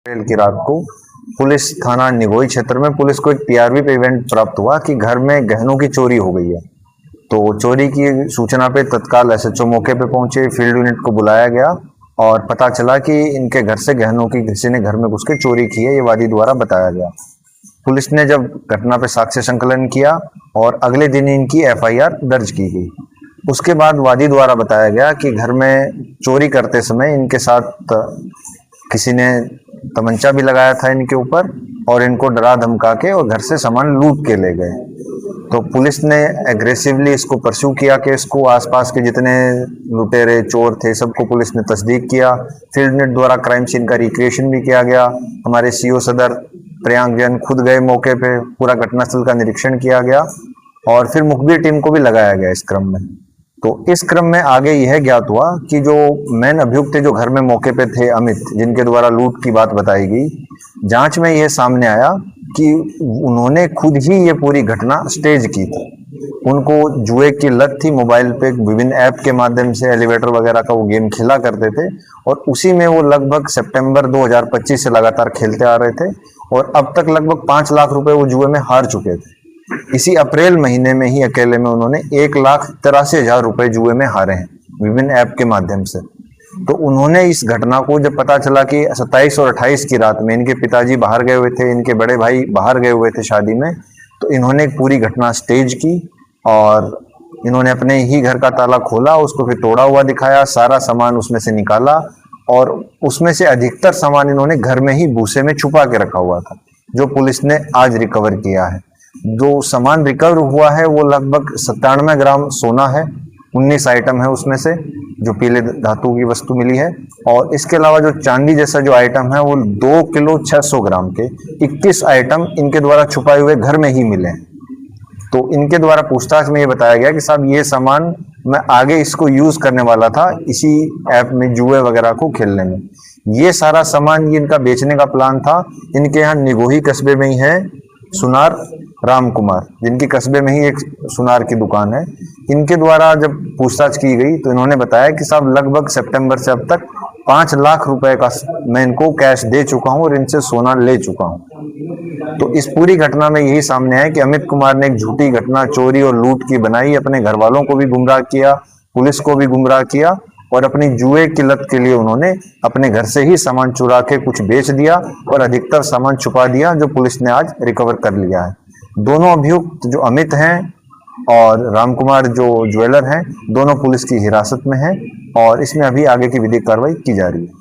अप्रैल की रात को पुलिस थाना निगोई क्षेत्र में पुलिस को एक टीआरबी पे इवेंट प्राप्त हुआ कि घर में गहनों की चोरी हो गई है। तो चोरी की सूचना पे तत्काल एसएचओ मौके पे पहुंचे, फील्ड यूनिट को बुलाया गया और पता चला कि इनके घर से गहनों की किसी ने घर में घुस के चोरी की है, ये वादी द्वारा बताया गया। पुलिस ने जब घटना पे साक्ष्य संकलन किया और अगले दिन इनकी एफआईआर दर्ज की गई। उसके बाद वादी द्वारा बताया गया कि घर में चोरी करते समय इनके साथ किसी ने तमंचा भी लगाया था इनके ऊपर और इनको डरा धमका के और घर से सामान लूट के ले गए। तो पुलिस ने एग्रेसिवली इसको परस्यू किया कि इसको आसपास के जितने लुटेरे चोर थे सबको पुलिस ने तस्दीक किया। फील्ड यूनिट द्वारा क्राइम सीन का रिक्रिएशन भी किया गया। हमारे सीओ सदर प्रियांक जैन खुद गए मौके पे, पूरा घटनास्थल का निरीक्षण किया गया और फिर मुखबिर टीम को भी लगाया गया इस क्रम में। तो इस क्रम में आगे यह ज्ञात हुआ कि जो मेन अभियुक्त जो घर में मौके पे थे अमित, जिनके द्वारा लूट की बात बताई गई, जांच में यह सामने आया कि उन्होंने खुद ही ये पूरी घटना स्टेज की थी। उनको जुए की लत थी, मोबाइल पे विभिन्न ऐप के माध्यम से एलिवेटर वगैरह का वो गेम खेला करते थे और उसी में वो लगभग सितंबर 2025 से लगातार खेलते आ रहे थे और अब तक लगभग 5 लाख रुपए वो जुए में हार चुके थे। इसी अप्रैल महीने में ही अकेले में उन्होंने 1,83,000 रुपए जुए में हारे हैं विभिन्न ऐप के माध्यम से। तो उन्होंने इस घटना को जब पता चला कि 27 और 28 की रात में इनके पिताजी बाहर गए हुए थे, इनके बड़े भाई बाहर गए हुए थे शादी में, तो इन्होंने एक पूरी घटना स्टेज की और इन्होंने अपने ही घर का ताला खोला, उसको फिर तोड़ा हुआ दिखाया, सारा सामान उसमें से निकाला और उसमें से अधिकतर सामान इन्होंने घर में ही भूसे में छुपा के रखा हुआ था, जो पुलिस ने आज रिकवर किया है। जो सामान रिकवर हुआ है वो लगभग 97 ग्राम सोना है, 19 आइटम है उसमें से जो पीले धातु की वस्तु मिली है और इसके अलावा जो चांदी जैसा जो आइटम है वो 2 किलो 600 ग्राम के 21 आइटम इनके द्वारा छुपाए हुए घर में ही मिले हैं। तो इनके द्वारा पूछताछ में ये बताया गया कि साहब ये सामान मैं आगे इसको यूज करने वाला था इसी ऐप में जुए वगैरह को खेलने में। ये सारा सामान ये इनका बेचने का प्लान था। इनके यहाँ निगोही कस्बे में ही है सुनार राम कुमार, जिनकी कस्बे में ही एक सुनार की दुकान है। इनके द्वारा जब पूछताछ की गई तो इन्होंने बताया कि साहब लगभग सितंबर से अब तक 5 लाख रुपए का मैं इनको कैश दे चुका हूं और इनसे सोना ले चुका हूं। तो इस पूरी घटना में यही सामने आया कि अमित कुमार ने एक झूठी घटना चोरी और लूट की बनाई, अपने घर वालों को भी गुमराह किया, पुलिस को भी गुमराह किया और अपनी जुए की लत के लिए उन्होंने अपने घर से ही सामान चुरा के कुछ बेच दिया और अधिकतर सामान छुपा दिया, जो पुलिस ने आज रिकवर कर लिया है। दोनों अभियुक्त जो अमित हैं और राम कुमार जो ज्वेलर हैं, दोनों पुलिस की हिरासत में हैं और इसमें अभी आगे की विधिक कार्रवाई की जा रही है।